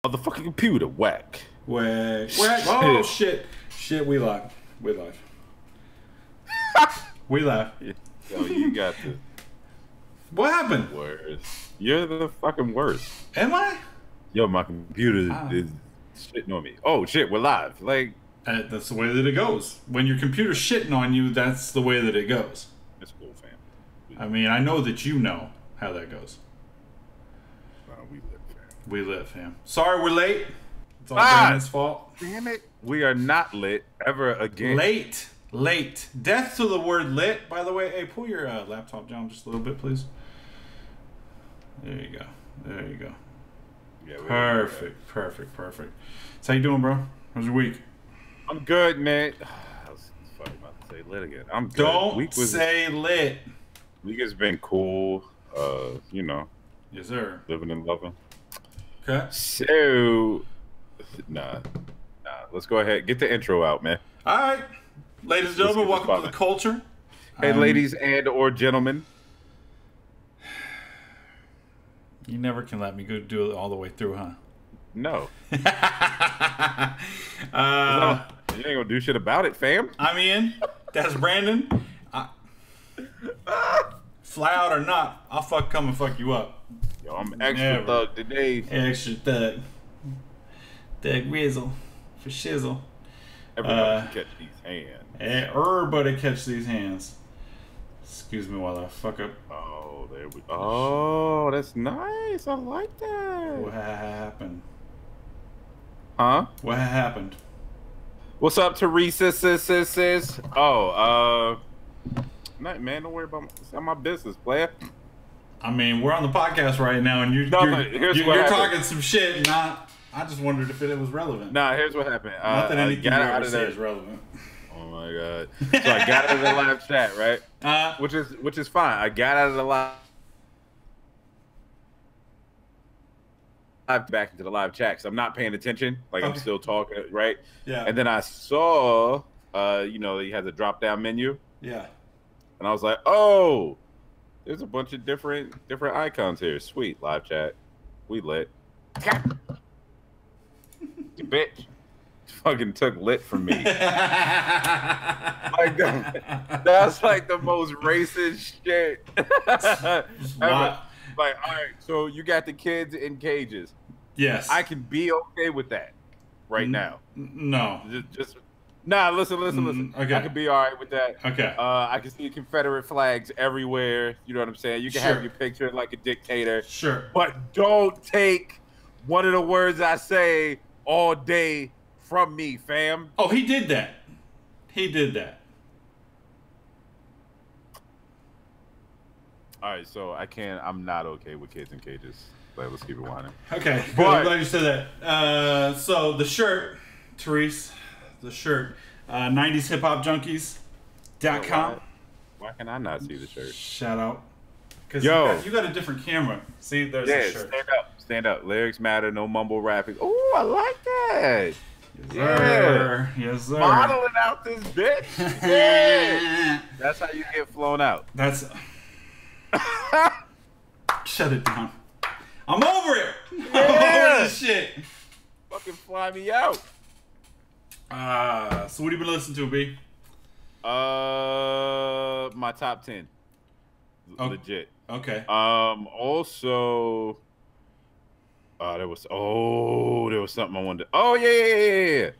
Motherfucking computer, whack. Whack. Whack. Oh, shit. Shit, we live. We live. We live. Yo, you got the What happened? worst. You're the fucking worst. Am I? Yo, my computer is shitting on me. Oh, shit, we're live. Like, That's the way that it goes. When your computer's shitting on you, that's the way that it goes. it's cool, fam. I mean, I know that you know how that goes. We live, fam. We live, fam. Sorry we're late. It's all Brandon's fault. Damn it. We are not lit ever again. Late. Late. Death to the word lit, by the way. Hey, pull your laptop down just a little bit, please. There you go. There you go. Yeah, Perfect. Perfect. Perfect. So how you doing, bro? How's your week? I'm good, man. I was fucking about to say lit again. I'm good. Don't say lit. Week has been cool. You know, Yes, sir. living and loving. Okay. So, nah. Let's go ahead. Get the intro out, man. All right. Ladies and gentlemen, Let's get welcome to this the culture. Hey, ladies and or gentlemen. You never can let me go do it all the way through, huh? No. You ain't gonna do shit about it, fam. I'm in. That's Brandon. Fly out or not, I'll come and fuck you up. Yo, I'm extra thug today. Extra thug. Thug Rizzle. For shizzle. Everybody can catch these hands. Everybody catch these hands. Excuse me while I fuck up. Oh, there we go. Oh, that's nice. I like that. What happened? Huh? What happened? What's up, Teresa? Sis? Oh, man, don't worry about it's not my business, player. I mean, we're on the podcast right now, and you're talking some shit, and I just wondered if it was relevant. Nah, here's what happened. Not that anything you ever say there is relevant. Oh my god! So I got out of the live chat, right? Which is fine. I got out of the live back into the live chat, so I'm not paying attention. Like I'm still talking, right? Yeah. And then I saw, you know, he has a drop down menu. Yeah. And I was like, oh, there's a bunch of different icons here. Sweet live chat, we lit. You bitch. Fucking took lit from me. Like that's like the most racist shit ever. Like, all right, so you got the kids in cages. Yes. I can be okay with that right now. No. Just nah. Listen. Okay. I can be all right with that. Okay. I can see Confederate flags everywhere. You know what I'm saying? You can have your picture like a dictator. Sure. But don't take one of the words I say all day from me, fam. Oh, he did that. He did that. All right, so I'm not okay with kids in cages. Like, let's keep it winding. Okay, good. I'm glad you said that. So the shirt, Therese, the shirt, 90shipopjunkies.com. Why can I not see the shirt? Shout out. Because you got a different camera. See, there's the shirt. Stand up. Lyrics matter, no mumble rapping. Oh, I like that. Yes, sir. Modeling out this bitch. Yeah. That's how you get flown out. That's... Shut it down. I'm over it. I'm over this shit. Fucking fly me out. So what have you been listening to, B? My top 10. Legit. Okay. Also, there was something I wanted to, oh yeah.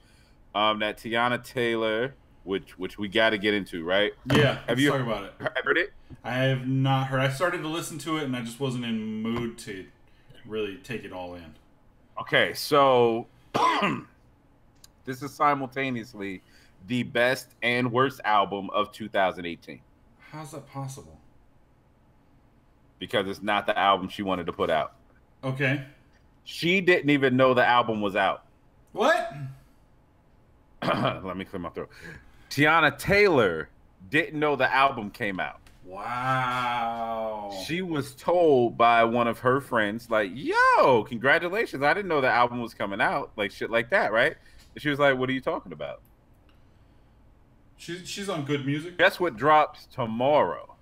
That Tiana Taylor, which we got to get into, right? Yeah. Have you talk about it? Heard it? I have not heard. I started to listen to it, and I just wasn't in mood to really take it all in. Okay, so this is simultaneously the best and worst album of 2018. How's that possible? Because it's not the album she wanted to put out. Okay. She didn't even know the album was out. What? Let me clear my throat. Tiana Taylor didn't know the album came out. Wow. She was told by one of her friends, like, yo, congratulations. I didn't know the album was coming out. Like, shit like that, right? And she was like, what are you talking about? She's on Good Music? Guess what drops tomorrow?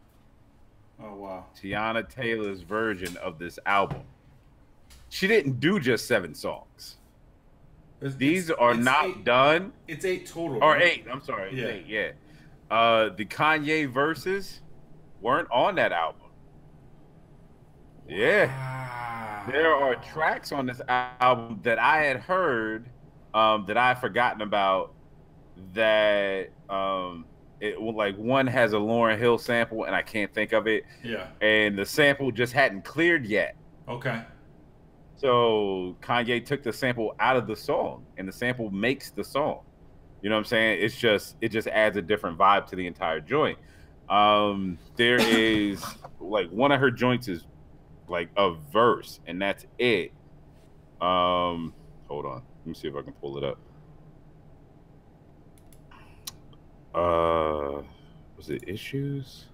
Oh, wow. Tiana Taylor's version of this album. she didn't do just 7 songs. These are it's not 8, done. It's 8 total. Or right? 8. I'm sorry. It's Yeah. 8. Yeah. The Kanye verses weren't on that album. Yeah. Wow. There are tracks on this album that I had heard that I had forgotten about that it like one has a Lauryn Hill sample and I can't think of it. Yeah. And the sample just hadn't cleared yet. Okay. So Kanye took the sample out of the song and the sample makes the song. You know what I'm saying? It just adds a different vibe to the entire joint. There is like one of her joints is like a verse and that's it. Hold on. Let me see if I can pull it up. Was it Issues?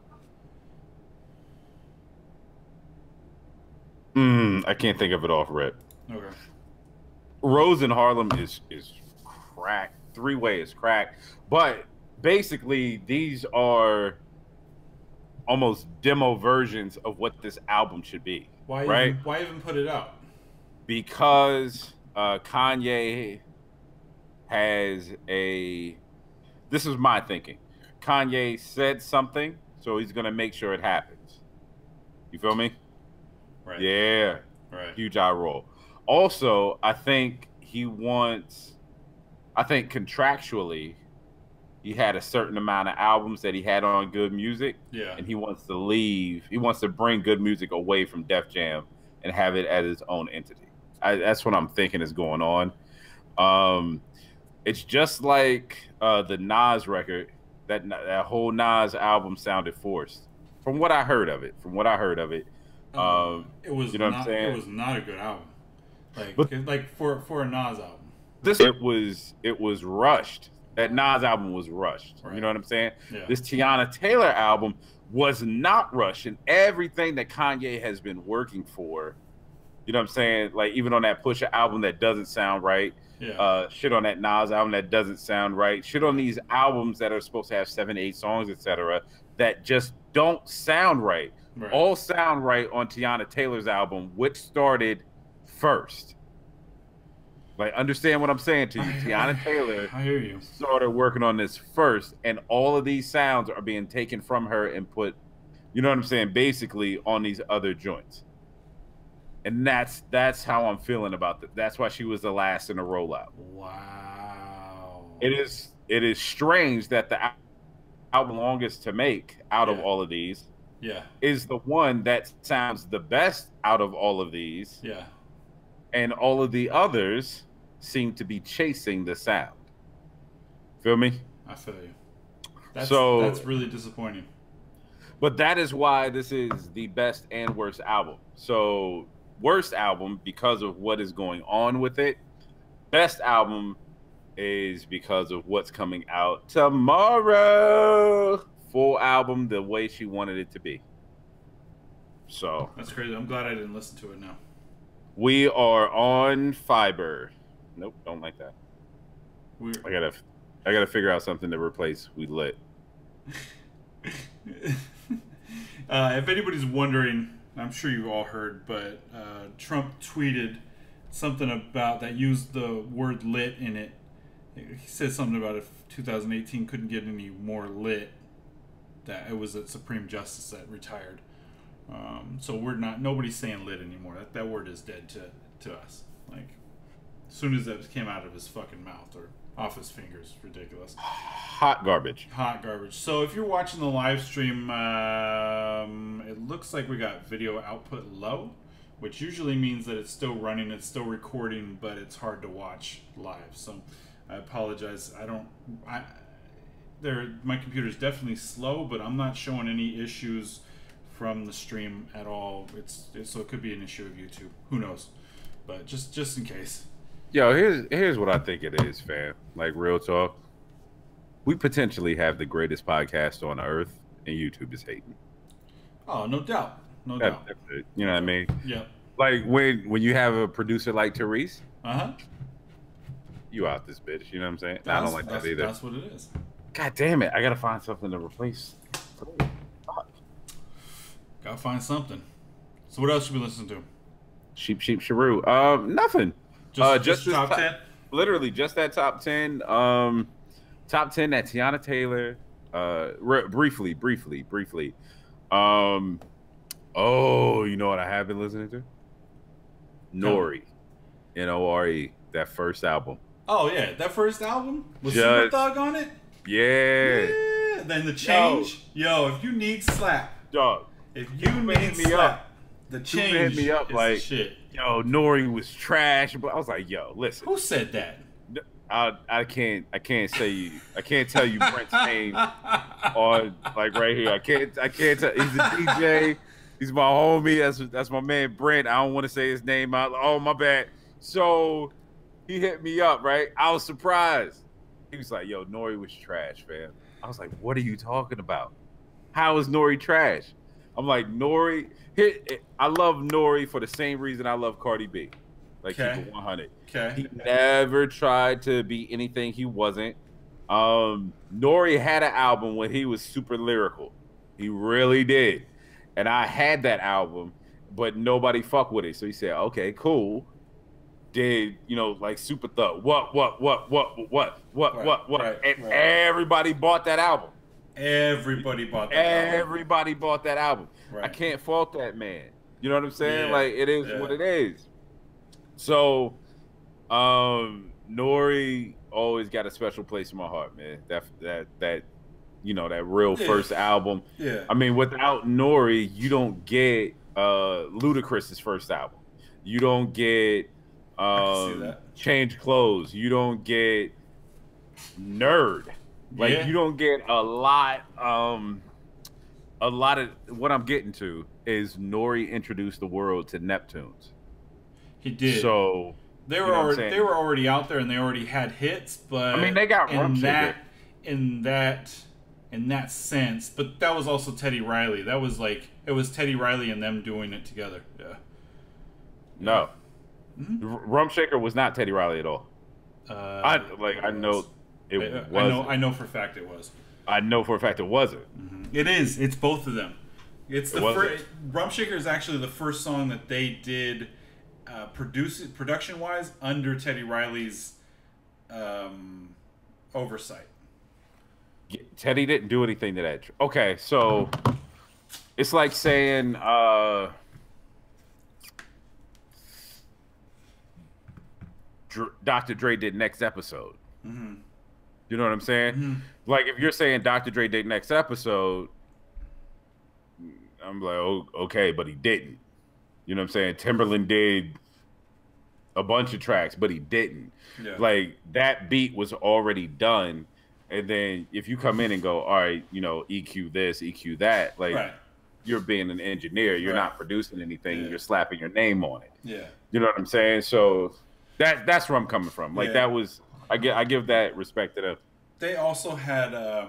I can't think of it off rip. Okay. Rose in Harlem is crack. 3-Way is crack. But basically these are almost demo versions of what this album should be. Why even put it out? Because Kanye has a... This is my thinking. Kanye said something, so he's going to make sure it happens. You feel me? Right. Yeah. Right. Huge eye roll. Also, I think contractually, he had a certain amount of albums that he had on Good Music. Yeah. And he wants to leave. He wants to bring Good Music away from Def Jam and have it as its own entity. That's what I'm thinking is going on. It's just like the Nas record. That whole Nas album sounded forced. From what I heard of it. It was you know what I'm saying? It was not a good album. Like for a Nas album. It was rushed. That Nas album was rushed. Right. You know what I'm saying? Yeah. This Tiana Taylor album was not rushed, and everything that Kanye has been working for. You know what I'm saying? Like even on that Pusha album that doesn't sound right. Yeah. Shit on that Nas album that doesn't sound right. Shit on these albums that are supposed to have 7, 8 songs, etc. that just don't sound right. Right. All sound right on Tiana Taylor's album, which started first. Like, understand what I'm saying to you. Tiana Taylor I hear you. started working on this first, and all of these sounds are being taken from her and put, you know what I'm saying, basically on these other joints. And that's how I'm feeling about that. That's why she was the last in the rollout. Wow. It is strange that the album longest to make out of all of these is the one that sounds the best out of all of these. Yeah. And all of the others seem to be chasing the sound. Feel me? I feel you. That's really disappointing. But that is why this is the best and worst album. So worst album because of what is going on with it. Best album is because of what's coming out tomorrow. Full album the way she wanted it to be. So that's crazy. I'm glad I didn't listen to it now. We are on Fiber. Nope, don't like that. Weird. I gotta figure out something to replace We Lit. If anybody's wondering, I'm sure you've all heard, but Trump tweeted something about that used the word lit in it. He said something about if 2018 couldn't get any more lit, that it was a Supreme Justice that retired. So nobody's saying lit anymore. That word is dead to us. Like, as soon as that came out of his fucking mouth or off his fingers, ridiculous. Hot garbage. Hot garbage. So if you're watching the live stream, it looks like we got video output low, which usually means that it's still running, it's still recording, but it's hard to watch live. So I apologize. My computer's definitely slow, but I'm not showing any issues from the stream at all. So it could be an issue of YouTube. Who knows? But just in case. Yo, here's what I think it is, fam. Like, real talk. We potentially have the greatest podcast on earth, and YouTube is hating. Oh, no doubt. No doubt. You know what I mean? Yeah. Like, when you have a producer like Therese, uh-huh, you out this bitch. You know what I'm saying? I don't like that either. That's what it is. God damn it. I got to find something to replace. Gotta find something. So what else should we listen to? Sheep Sharu. Nothing. Just This top 10. literally just that top 10. Top 10 that Tiana Taylor. Briefly. Oh, you know what I have been listening to? Nori, Nore, that first album. Oh yeah, that first album was Super Thug on it. Yeah. Yeah. Then the change. Yo, if you need slap, Dog. if you need slap, the change hit me up is like, shit. Yo, Nori was trash, but I was like, yo, listen. Who said that? I can't tell you Brent's name on like right here. I can't tell. He's a DJ. He's my homie. That's my man Brent. I don't want to say his name out. Oh, my bad. So he hit me up, right? I was surprised. He was like, yo, Nori was trash, fam. I was like, what are you talking about? How is Nori trash? I'm like, Nori. I love Nori for the same reason I love Cardi B. Like, keep it 100. Okay. He never tried to be anything he wasn't. Nori had an album when he was super lyrical. He really did. And I had that album, but nobody fucked with it. So he said, okay, cool. Did, like Super Thug. What? Right, and everybody bought that album. Everybody bought that album. Right. I can't fault that man. You know what I'm saying? Yeah. Like, it is what it is. So, Nori always got a special place in my heart, man. That real first album. Yeah. I mean, without Nori, you don't get Ludacris's first album. You don't get Change Clothes. You don't get Nerd. Like, you don't get a lot of what I'm getting to is Nori introduced the world to Neptunes. He did. So they were already out there and they already had hits, but I mean, they got in that sense. But that was also Teddy Riley. That was it was Teddy Riley and them doing it together. Yeah. No. Mm-hmm. Rum Shaker was not Teddy Riley at all. I know it was. I know for a fact it was. I know for a fact it wasn't. Mm-hmm. It is. It's both of them. It's the first. Rum Shaker is actually the first song that they did. Production wise under Teddy Riley's oversight. Teddy didn't do anything to that. Okay, so it's like saying Dr. Dre did Next Episode. Mm-hmm. You know what I'm saying? Mm-hmm. Like, if you're saying Dr. Dre did Next Episode, I'm like, oh, okay, but he didn't. You know what I'm saying? Timberland did a bunch of tracks, but he didn't. Yeah. Like, that beat was already done. And then if you come in and go, all right, EQ this, EQ that, like, you're being an engineer. You're not producing anything. Yeah. You're slapping your name on it. Yeah. You know what I'm saying? So that's where I'm coming from. Like, that was, I give that respect to them. They also had,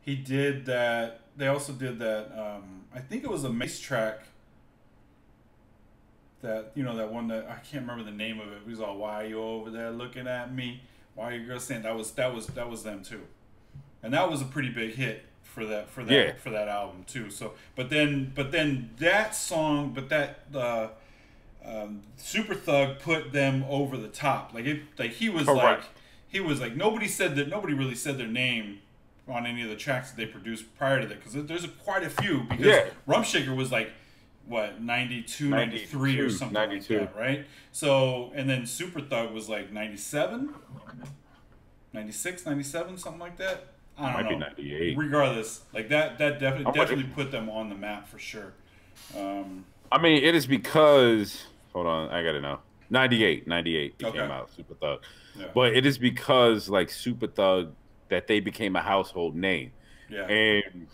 he did that, they also did that, I think it was a Mace track. That that one that I can't remember the name of it. It was all, why you over there looking at me? Why are you girls saying that was them too, and that was a pretty big hit for that album too. So, but then that song, Super Thug put them over the top. He was nobody really said their name on any of the tracks that they produced prior to that, because there's quite a few, because Rum Shaker was like, what, 92, 93 or something 92. Like that, right? So, and then Super Thug was like 97, 96, 97, something like that. I don't know. Might be 98. Regardless, like that definitely put them on the map for sure. I mean, it is because, hold on, I gotta know. 98 he came out, Super Thug. Yeah. But it is because, like, Super Thug, that they became a household name. Yeah. And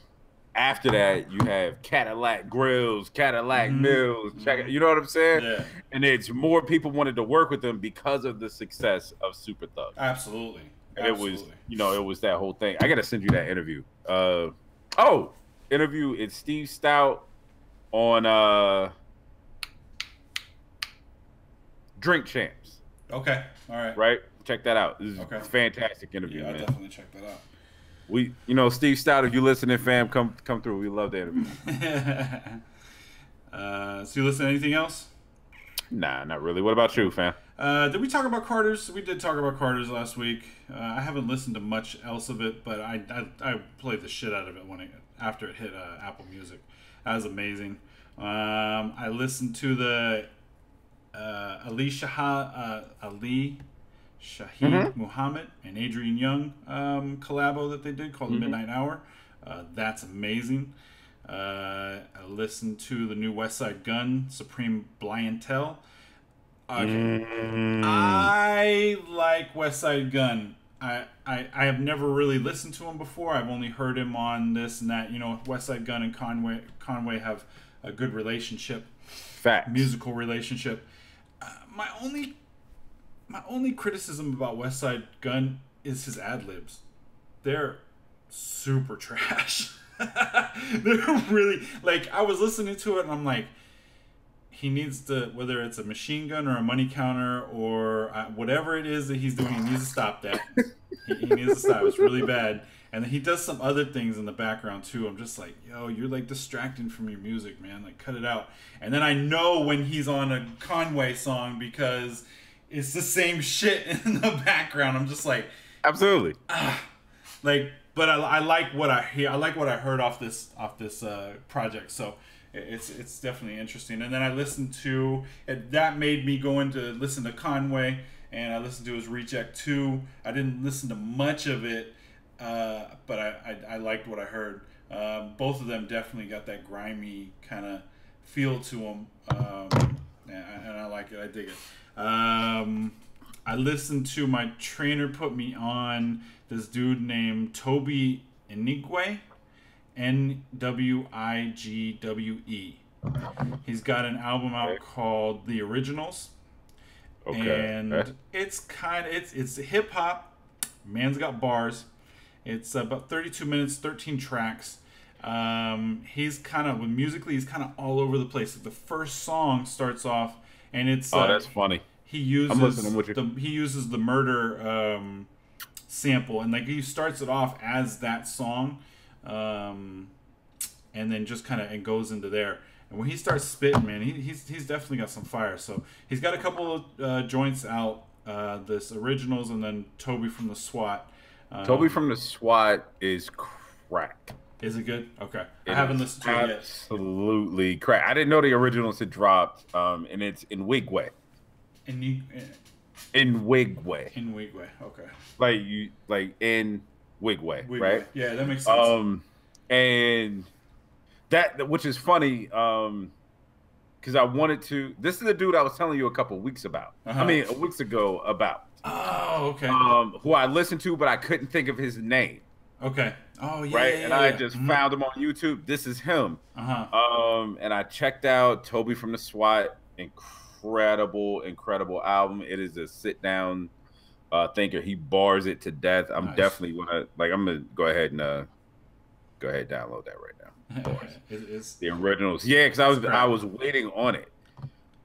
after that, you have Cadillac Grills, Cadillac Mills. You know what I'm saying? Yeah. And it's more people wanted to work with them because of the success of Super Thug. Absolutely. And it was, it was that whole thing. I got to send you that interview. Interview. It's Steve Stout on Drink Champs. Okay. All right. Right? Check that out. This is a fantastic interview, man. I'll definitely check that out. We, Steve Stout, if you listening, fam, come through. We love the interview. So you listen to anything else? Nah, not really. What about you, fam? Did we talk about Carter's? We did talk about Carter's last week. I haven't listened to much else of it, but I played the shit out of it after it hit Apple Music. That was amazing. I listened to the Ali Shaheed Muhammad and Adrian Young collabo that they did called The Midnight Hour. That's amazing. I listened to the new West Side Gun, Supreme Blientel. Okay. I like West Side Gun. I have never really listened to him before. I've only heard him on this and that. You know, West Side Gun and Conway have a good relationship. Facts. Musical relationship. My only criticism about West Side Gun is his ad libs. They're super trash. They're really, like, I was listening to it and I'm like, he needs to, whether it's a machine gun or a money counter or whatever it is that he's doing, he needs to stop that. He needs to stop. It's really bad. And then he does some other things in the background too. I'm just like, yo, you're like distracting from your music, man. Like, cut it out. And then I know when he's on a Conway song because it's the same shit in the background. I'm just like, absolutely. Like, but I like what I hear. I like what I heard off this project. So it's definitely interesting. And then I listened to it. That made me go into listen to Conway, and I listened to his Reject 2. I didn't listen to much of it, but I liked what I heard. Both of them definitely got that grimy kind of feel to them, and I like it. I dig it. I listened to, my trainer put me on this dude named Toby Nwigwe, Nwigwe. He's got an album out called The Originals. And it's it's hip hop. Man's got bars. It's about 32 minutes, 13 tracks. He's kind of, musically, he's kind of all over the place. Like, the first song starts off, and it's that's funny. He uses the Murder sample, and like he starts it off as that song, and then just kind of it goes into there. And when he starts spitting, man, he's definitely got some fire. So he's got a couple of joints out, this Originals, and then Toby from the SWAT. Toby from the SWAT is crack. Is it good? Okay, I haven't listened to it yet. Absolutely crack. I didn't know the Originals had dropped, and it's in Nwigwe. In Nwigwe. In Nwigwe, okay. Like in Nwigwe, right? Yeah, that makes sense. And that, which is funny, because I wanted to. This is the dude I was telling you a couple weeks about. I mean, weeks ago about. Oh, okay. Who I listened to, but I couldn't think of his name. Okay. Oh, yeah. Right, and I just found him on YouTube. This is him. And I checked out Toby from the SWAT. Incredible album. It is a sit down thinker. He bars it to death. I'm definitely gonna go ahead and download that right now. It's the Originals. Yeah, because I was waiting on it.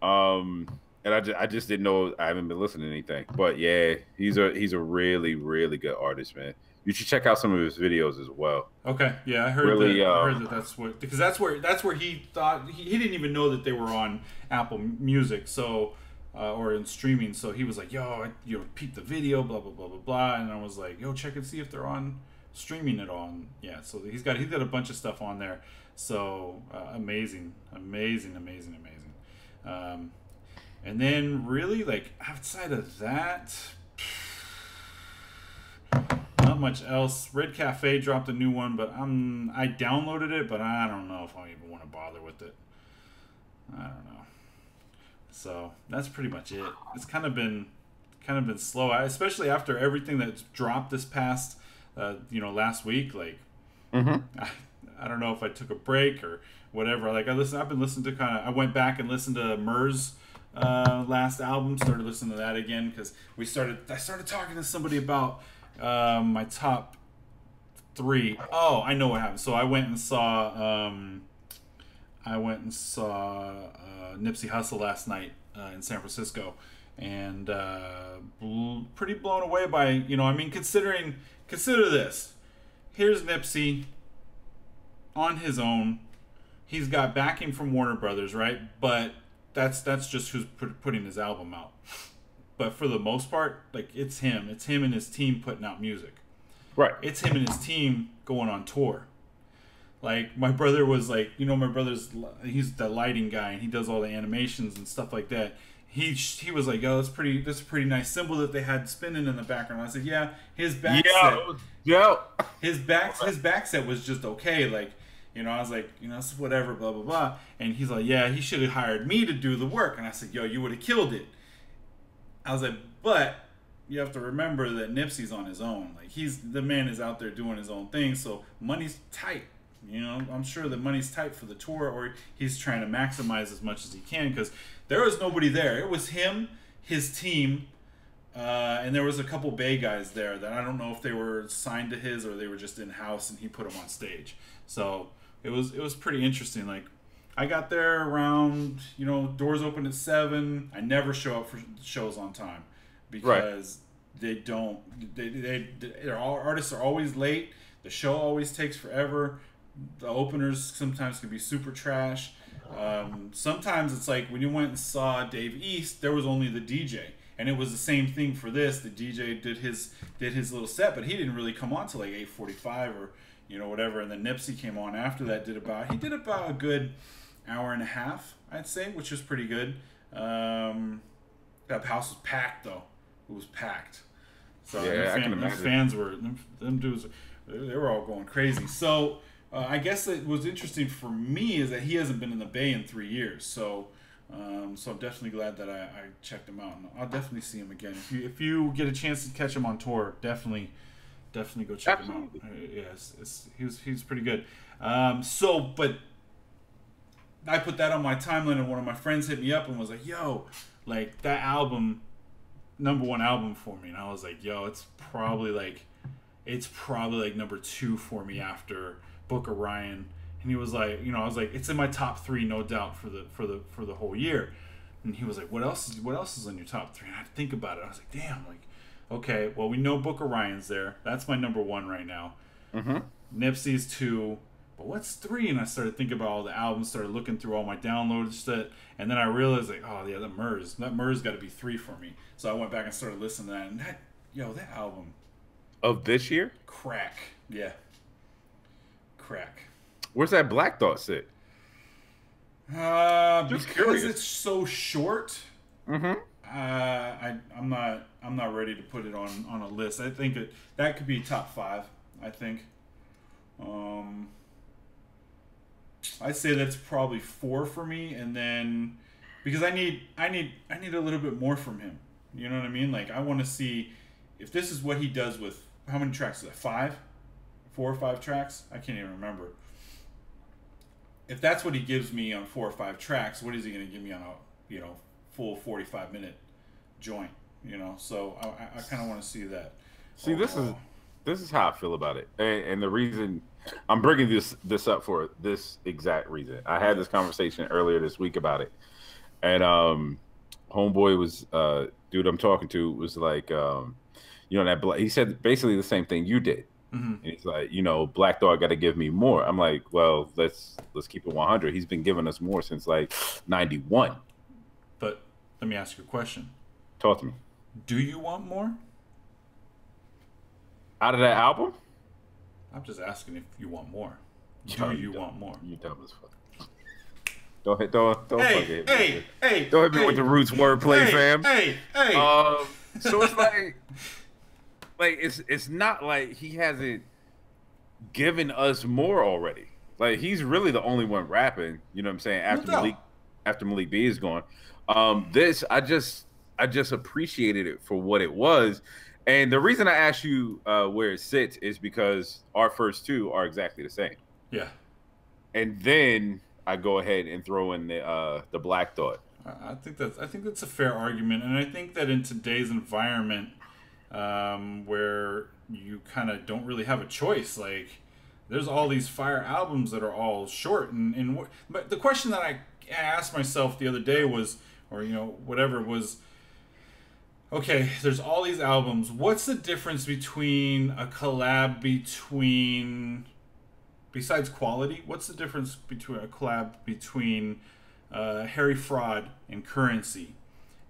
And I just didn't know. I haven't been listening to anything. But yeah, he's a really, really good artist, man. You should check out some of his videos as well. Okay, yeah, I heard that. That's what, because that's where he thought he didn't even know that they were on Apple Music, so or in streaming. So he was like, "Yo, peep the video, blah blah blah blah blah," and I was like, "Yo, check and see if they're on streaming at all." And yeah, so he's got a bunch of stuff on there. So amazing. And then really, like, outside of that, not much else. Red Cafe dropped a new one, but I downloaded it, but I don't know if I even want to bother with it. I don't know. So that's pretty much it. It's kind of been slow, especially after everything that's dropped this past, last week. Like, I don't know if I took a break or whatever. Like, I've been listening to I went back and listened to Murs' last album. Started listening to that again because I started talking to somebody about my top 3. Oh, I know what happened. So I went and saw Nipsey Hussle last night in San Francisco, and pretty blown away by, consider this. Here's Nipsey on his own. He's got backing from Warner Brothers, right? But that's just who's putting his album out. But for the most part, like it's him and his team putting out music. Right. It's him and his team going on tour. Like my brother was like, my brother's he's the lighting guy and he does all the animations and stuff like that. He was like, "Yo, that's a pretty nice symbol that they had spinning in the background." I said, "Yeah, his back set, his back set was just okay." Like, I was like, it's whatever, blah blah blah. And he's like, "Yeah, he should have hired me to do the work." And I said, "Yo, you would have killed it." I was like, "But you have to remember that Nipsey's on his own. Like, the man is out there doing his own thing, so money's tight." I'm sure the money's tight for the tour, or he's trying to maximize as much as he can because there was nobody there. It was him, his team, and there was a couple Bay guys there that I don't know if they were signed to his or they were just in house and he put them on stage. So it was pretty interesting. Like I got there around doors open at 7. I never show up for shows on time because they don't. Artists are always late. The show always takes forever. The openers sometimes can be super trash. Sometimes it's like when you went and saw Dave East, there was only the DJ, and it was the same thing for this. The DJ did his little set, but he didn't really come on till like 8:45 or whatever. And then Nipsey came on after that. Did about a good hour and a half, I'd say, which was pretty good. That house was packed though. It was packed. So yeah, I can imagine. Fans were them dudes. They were all going crazy. So. I guess it was interesting for me is that he hasn't been in the Bay in 3 years, so I'm definitely glad that I checked him out, and I'll definitely see him again. If you get a chance to catch him on tour, definitely go check him out. Yes, he's pretty good. But I put that on my timeline, and one of my friends hit me up and was like, "Yo, like that album, #1 album for me," and I was like, "Yo, it's probably like number 2 for me after Book of Ryan." And he was like, I was like, "It's in my top 3, no doubt, for the whole year." And he was like, what else is on your top 3? And I had to think about it. I was like, damn, like, okay, well, we know Book of Ryan's there. That's my #1 right now. Mm-hmm. Nipsey's 2, but what's 3? And I started thinking about all the albums, started looking through all my downloads, and then I realized like, oh yeah, that Murs got to be 3 for me. So I went back and started listening to that, and that album Of this year? crack, yeah. Crack. Where's that Black Thought sit? Because curious. it's so short. Mm-hmm. I'm not ready to put it on a list. I think that could be top 5. I think. I'd say that's probably 4 for me, and then because I need a little bit more from him. You know what I mean? Like I want to see if this is what he does with how many tracks is that? 5? 4 or 5 tracks? I can't even remember. If that's what he gives me on 4 or 5 tracks, what is he going to give me on a full 45-minute joint? So I kind of want to see that. See, this is how I feel about it, and the reason I'm bringing this up for this exact reason. I had this conversation earlier this week about it, and homeboy was dude I'm talking to was like he said basically the same thing you did. Mm-hmm. And he's like, Black Thought got to give me more. I'm like, well, let's keep it 100. He's been giving us more since like 91. But let me ask you a question. Talk to me. Do you want more out of that album? I'm just asking if you want more. Do you want more? You dumb as fuck. Don't hit me with the Roots wordplay, fam. Hey. So it's like it's not like he hasn't given us more already. Like he's really the only one rapping. You know what I'm saying? After Malik B is gone, this I just appreciated it for what it was. And the reason I asked you where it sits is because our first 2 are exactly the same. Yeah. And then I go ahead and throw in the Black Thought. I think that's a fair argument, and I think that in today's environment, where you kind of don't really have a choice, like there's all these fire albums that are all short, but the question that I asked myself the other day was, okay, there's all these albums. What's the difference between a collab besides quality? What's the difference between a collab between Harry Fraud and Currency.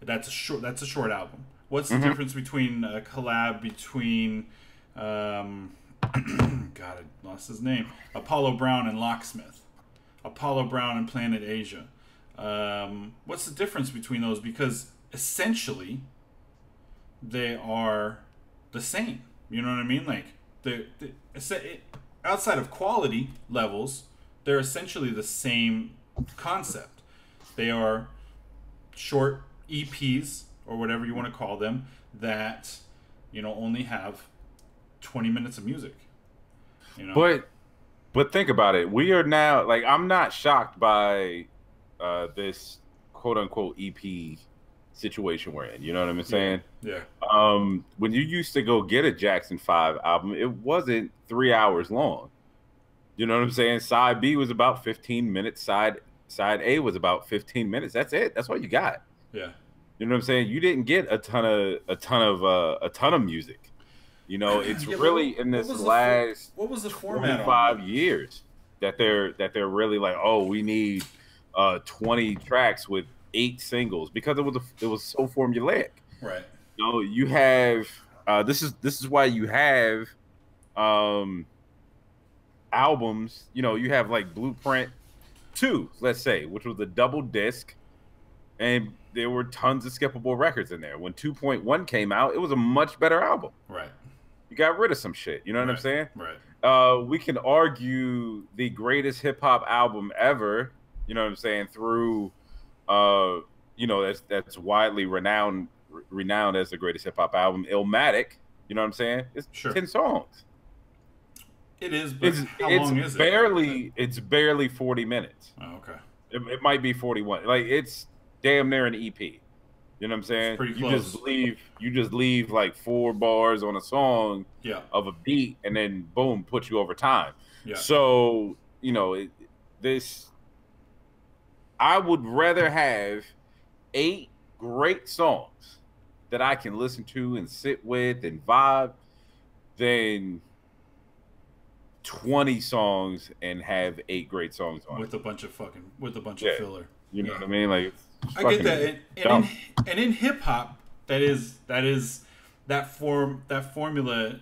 That's a short album. What's the Mm-hmm. difference between a collab between God, I lost his name. Apollo Brown and Locksmith. Apollo Brown and Planet Asia. What's the difference between those? Because essentially, they are the same. You know what I mean? Like outside of quality levels, they're essentially the same concept. They are short EPs or whatever you want to call them that only have 20 minutes of music. But think about it. We are now like I'm not shocked by this quote unquote EP situation we're in. You know what I'm saying? Yeah. When you used to go get a Jackson 5 album, it wasn't 3 hours long. You know what I'm saying? Side B was about 15 minutes. Side A was about 15 minutes. That's it. That's all you got. Yeah. You know what I'm saying? You didn't get a ton of music. It's really in this last what was the format 5 years that they're really like, oh, we need 20 tracks with 8 singles because it was so formulaic. Right. You have this is why you have albums. You have like Blueprint 2, let's say, which was a double disc, and there were tons of skippable records in there. When 2.1 came out, it was a much better album. Right. You got rid of some shit. You know what I'm saying? Right. We can argue the greatest hip hop album ever. You know what I'm saying? Through, that's widely renowned as the greatest hip hop album, Illmatic. You know what I'm saying? It's 10 songs. It is, but how long is it? It's barely 40 minutes. Oh, okay. It might be 41. Like it's damn near an EP. You know what I'm saying? It's pretty close. You just leave like 4 bars on a song of a beat, and then boom, put you over time. Yeah. So I would rather have 8 great songs that I can listen to and sit with and vibe than 20 songs and have 8 great songs on with a bunch of filler. You know what I mean? Like I get that, and in hip hop, that formula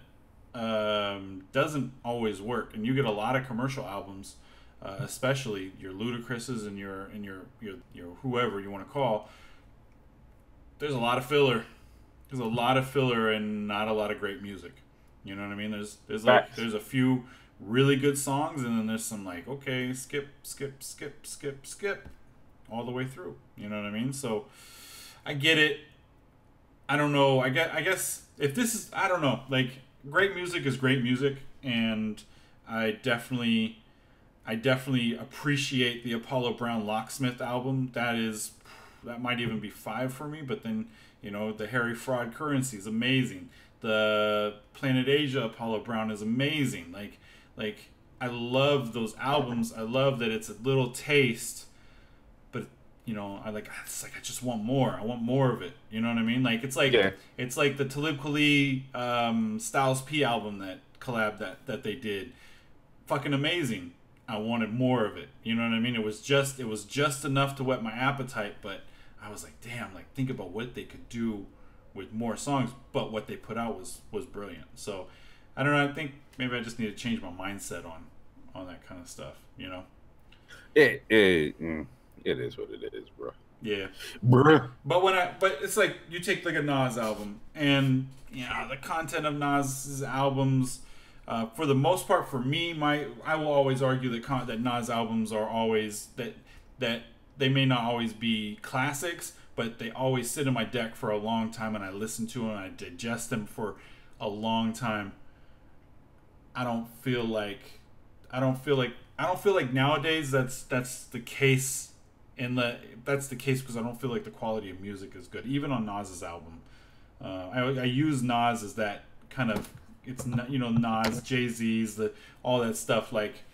doesn't always work, and you get a lot of commercial albums, especially your Ludacris's and your whoever you want to call. There's a lot of filler. There's a lot of filler and not a lot of great music. You know what I mean? There's a few really good songs, and then there's some like, okay, skip all the way through. You know what I mean? So I get it. I don't know. I guess if this is, I don't know. Like, great music is great music, and I definitely appreciate the Apollo Brown Locksmith album. That might even be 5 for me. But then the Harry Fraud Currency is amazing. The Planet Asia Apollo Brown is amazing. Like I love those albums. I love that it's a little taste. It's like I just want more. I want more of it. You know what I mean? Like it's like the Talib Kweli Styles P album that collab that they did. Fucking amazing. I wanted more of it. You know what I mean? It was just enough to whet my appetite, but I was like, damn, like think about what they could do with more songs, but what they put out was brilliant. So I don't know, I think maybe I just need to change my mindset on that kind of stuff, It is what it is, bro. Yeah. Bruh. But it's like you take like a Nas album, and the content of Nas's albums, for the most part, for me, I will always argue that Nas albums are always that they may not always be classics, but they always sit in my deck for a long time, and I listen to them and I digest them for a long time. I don't feel like nowadays that's the case. That's the case because I don't feel like the quality of music is good, even on Nas's album. I use Nas as that kind of, it's Nas, Jay-Z's, all that stuff. Like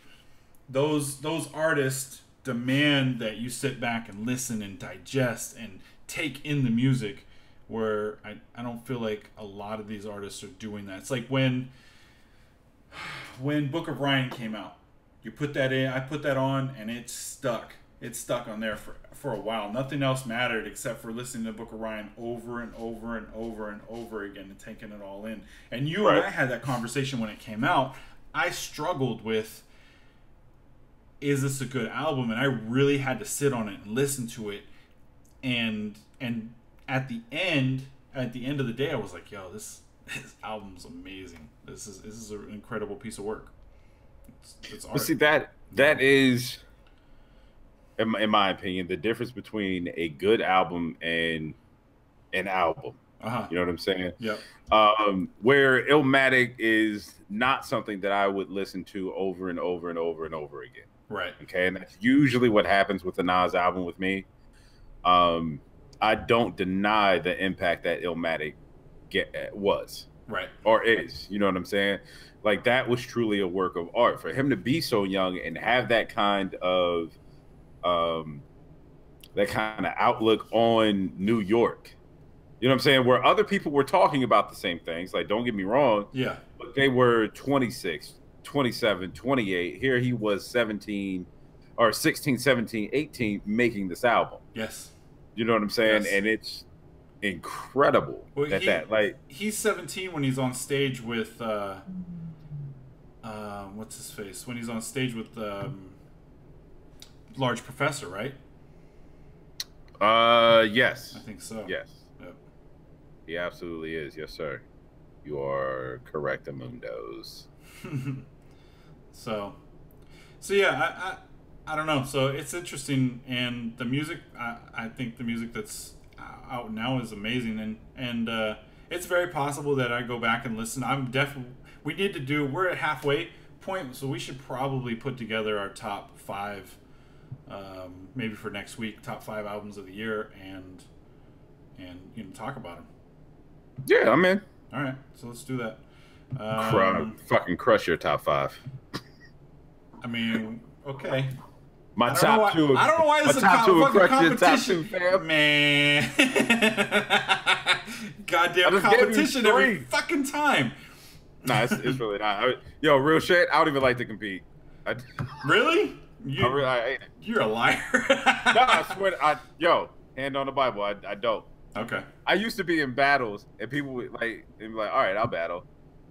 those artists demand that you sit back and listen and digest and take in the music, where I don't feel like a lot of these artists are doing that. It's like when Book of Ryan came out, you put that in, I put that on, and it stuck. It's stuck on there for a while. Nothing else mattered except for listening to Book of Ryan over and over and over and over again and taking it all in. And you and I had that conversation when it came out. I struggled with, is this a good album? And I really had to sit on it and listen to it. And at the end of the day, I was like, yo, this album's amazing. This is an incredible piece of work. It's art. But see, that is, in my opinion, the difference between a good album and an album. You know what I'm saying? Yeah. Where Illmatic is not something that I would listen to over and over and over and over again. Right. Okay, and that's usually what happens with the Nas album with me. I don't deny the impact that Illmatic was. Right. Or is. You know what I'm saying? Like, that was truly a work of art. For him to be so young and have that kind of outlook on New York. You know what I'm saying? Where other people were talking about the same things. Like, don't get me wrong. Yeah. But they were 26, 27, 28. Here he was 17 or 16, 17, 18 making this album. Yes. You know what I'm saying? Yes. And it's incredible he's 17 when he's on stage with what's his face? When he's on stage with Large Professor, right? Yes. I think so. Yes. Yep. He absolutely is. Yes, sir. You are correct, Amundos. So yeah, I don't know. So it's interesting, and the music, I think the music that's out now is amazing, and it's very possible that I go back and listen. We need to do. We're at halfway point, so we should probably put together our top 5, maybe for next week, top 5 albums of the year, and talk about them. Yeah, I'm in. All right, so let's do that. Fucking crush your top 5. I mean, okay. My top 2. I don't know why this is a fucking competition, fam. Man. Goddamn competition every fucking time. Nah, it's really not. Yo, real shit, I don't even like to compete. Really? You're a liar. No, I swear. Hand on the Bible, I don't. Okay. I used to be in battles, and people would be like, all right, I'll battle.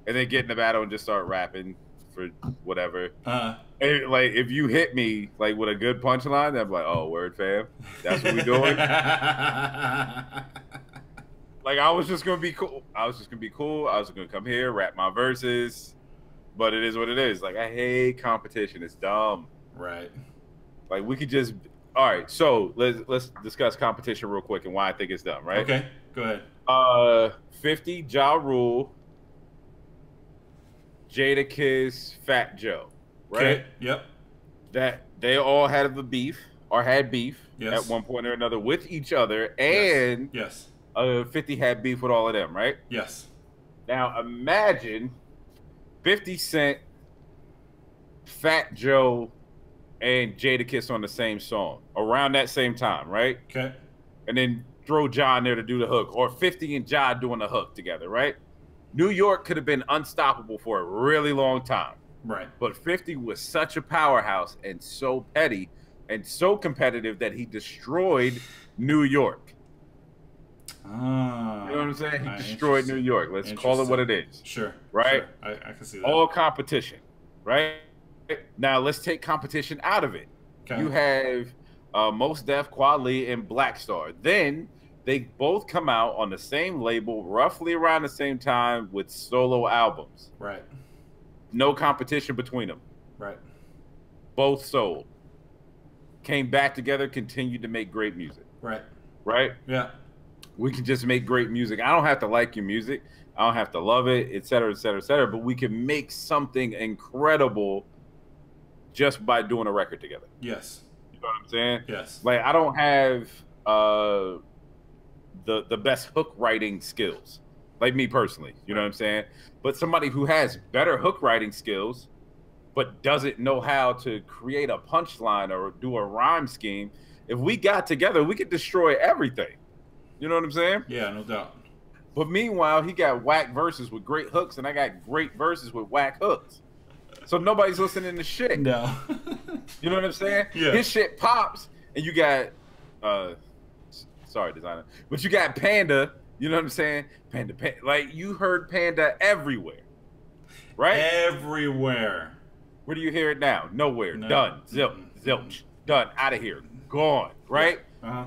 And then get in the battle and just start rapping for whatever. And, if you hit me, with a good punchline, I'm like, oh, word, fam. That's what we doing? I was just going to be cool. I was just going to come here, rap my verses. But it is what it is. I hate competition. It's dumb. Right. We could just... All right, so let's discuss competition real quick and why I think it's dumb, right? Okay, go ahead. 50, Ja Rule, Jadakiss, Fat Joe, right? Okay. Yep. That they all had beef yes. at one point or another with each other, and yes. 50 had beef with all of them, right? Yes. Now imagine 50 Cent, Fat Joe, and Jadakiss on the same song around that same time, right? Okay. And then throw Ja in there to do the hook, or 50 and Ja doing the hook together, right? New York could have been unstoppable for a really long time. Right. But 50 was such a powerhouse and so petty and so competitive that he destroyed New York. You know what I'm saying? He destroyed New York. Let's call it what it is. Sure. Right? Sure. I can see that. All competition, right? Now let's take competition out of it. Okay. You have Mos Def, Kweli, and Black Star. Then they both come out on the same label, roughly around the same time, with solo albums. Right. No competition between them. Right. Both sold. Came back together, continued to make great music. Right. Right? Yeah. We can just make great music. I don't have to like your music. I don't have to love it, et cetera, et cetera, et cetera. But we can make something incredible just by doing a record together. Yes. You know what I'm saying? Yes. I don't have the best hook writing skills, me personally. You know what I'm saying? But somebody who has better hook writing skills, but doesn't know how to create a punchline or do a rhyme scheme, if we got together, we could destroy everything. You know what I'm saying? Yeah, no doubt. But meanwhile, he got whack verses with great hooks, and I got great verses with whack hooks. So nobody's listening to shit. No. You know what I'm saying? Yeah. His shit pops, and you got uh, sorry, designer, but you got Panda. You know what I'm saying? Panda, like you heard Panda everywhere, right? Everywhere. Where do you hear it now? Nowhere. No. Done. Zilch. Done. Out of here. Gone. Yeah. Right?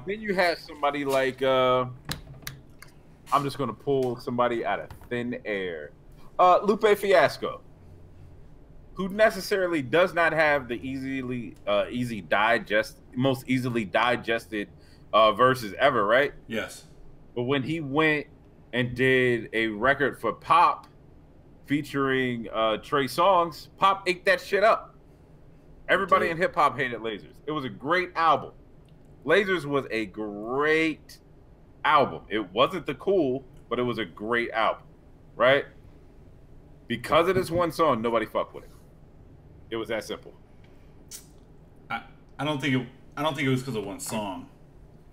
Then you have somebody like I'm just gonna pull somebody out of thin air. Lupe Fiasco, who necessarily does not have the most easily digested verses ever, right? Yes. But when he went and did a record for Pop featuring Trey Songz, Pop ate that shit up. Everybody in hip hop hated Lasers. It was a great album. Lasers was a great album. It wasn't the cool, but it was a great album, right? Because of this one song, nobody fucked with it. It was that simple. I don't think it was because of one song.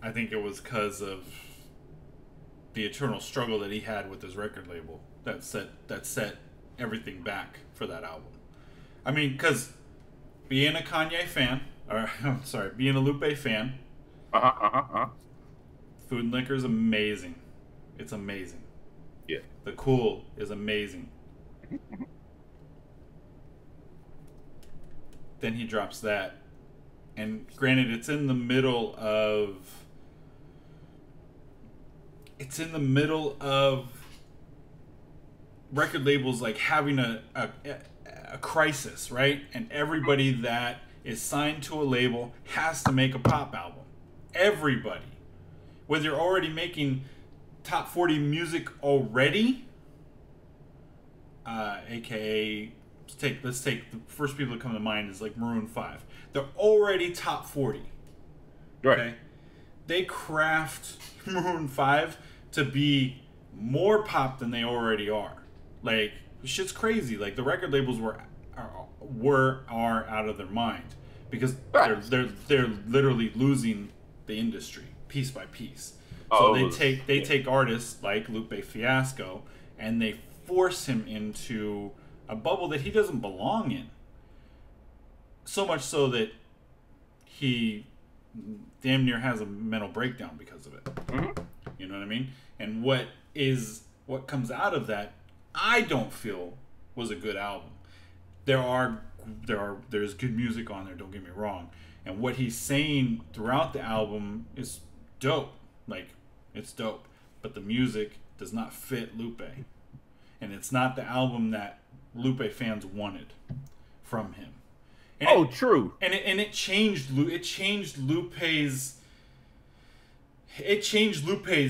I think it was because of the eternal struggle that he had with his record label that set everything back for that album. I mean, because being a Kanye fan, or I'm sorry, being a Lupe fan, Food and Liquor is amazing. It's amazing. Yeah. The Cool is amazing. Then he drops that. And granted, it's in the middle of record labels like having a crisis, right? And everybody that is signed to a label has to make a pop album. Everybody. Whether you're already making top 40 music already, aka let's take the first people that come to mind is like Maroon 5. They're already top 40. Right. Okay? They craft Maroon 5 to be more pop than they already are. Like, shit's crazy. Like, the record labels are out of their mind because they're literally losing the industry piece by piece. So they take artists like Lupe Fiasco and they force him into a bubble that he doesn't belong in. So much so that he damn near has a mental breakdown because of it. Mm-hmm. You know what I mean? And what comes out of that, I don't feel was a good album. There's good music on there, don't get me wrong. And what he's saying throughout the album is dope. Like, it's dope. But the music does not fit Lupe. And it's not the album that Lupe fans wanted from him. And true. And it changed Lupe's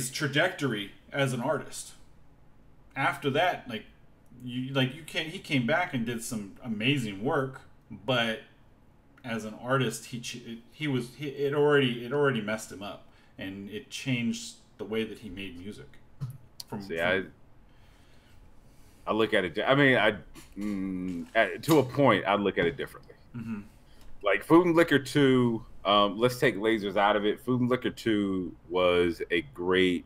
trajectory as an artist. After that, he came back and did some amazing work, but as an artist, it already messed him up, and it changed the way that he made music. I look at it. I mean, to a point, I look at it differently. Mm-hmm. Like Food and Liquor 2, let's take Lasers out of it. Food and Liquor 2 was a great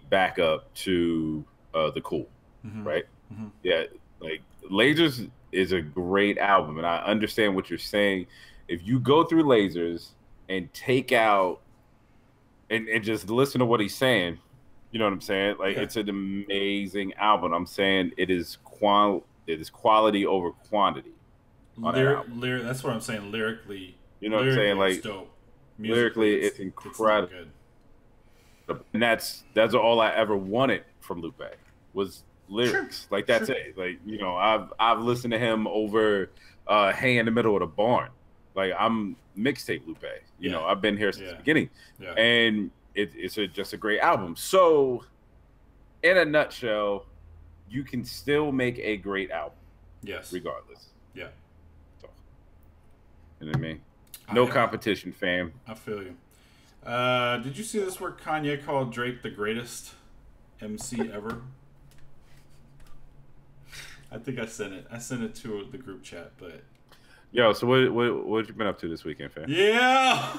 backup to The Cool, mm-hmm. right? Mm-hmm. Yeah, like Lasers is a great album, and I understand what you're saying. If you go through Lasers and take out and just listen to what he's saying, you know what I'm saying? Like, it's an amazing album. I'm saying it is quality over quantity. That's what I'm saying. Lyrically, you know what I'm saying? Like, it's dope. Lyrically, it's incredible. It's good. And that's all I ever wanted from Lupe was lyrics. Sure. Like, that's it. Like, you know, I've listened to him over Hey in the Middle of the Barn. Like, I'm mixtape Lupe. You know, I've been here since the beginning. Yeah. And it's just a great album. So, in a nutshell, you can still make a great album. Yes. Regardless. Yeah. So, you know what I mean? No competition, fam. I feel you. Did you see this where Kanye called Drake the greatest MC ever? I think I sent it. I sent it to the group chat, but... Yo, so what you been up to this weekend, fam? Yeah!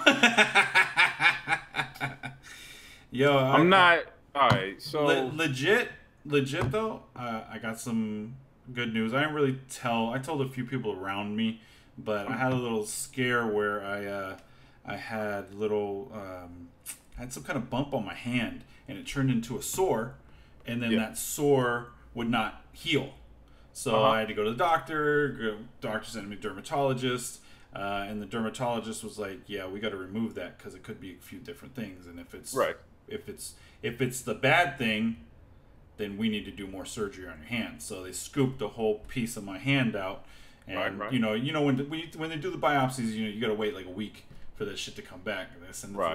Yo, I'm not... All right, so... Legit though, I got some good news. I didn't really tell... I told a few people around me, but I had a little scare where I had I had some kind of bump on my hand, and it turned into a sore, and then Yeah. that sore would not heal. So I had to go to the doctor. Doctor sent me to a dermatologist, and the dermatologist was like, "Yeah, we got to remove that because it could be a few different things, and Right. if it's the bad thing, then we need to do more surgery on your hand." So they scooped a whole piece of my hand out, and Right. you know when they do the biopsies, you got to wait like a week for that shit to come back. They send it Right.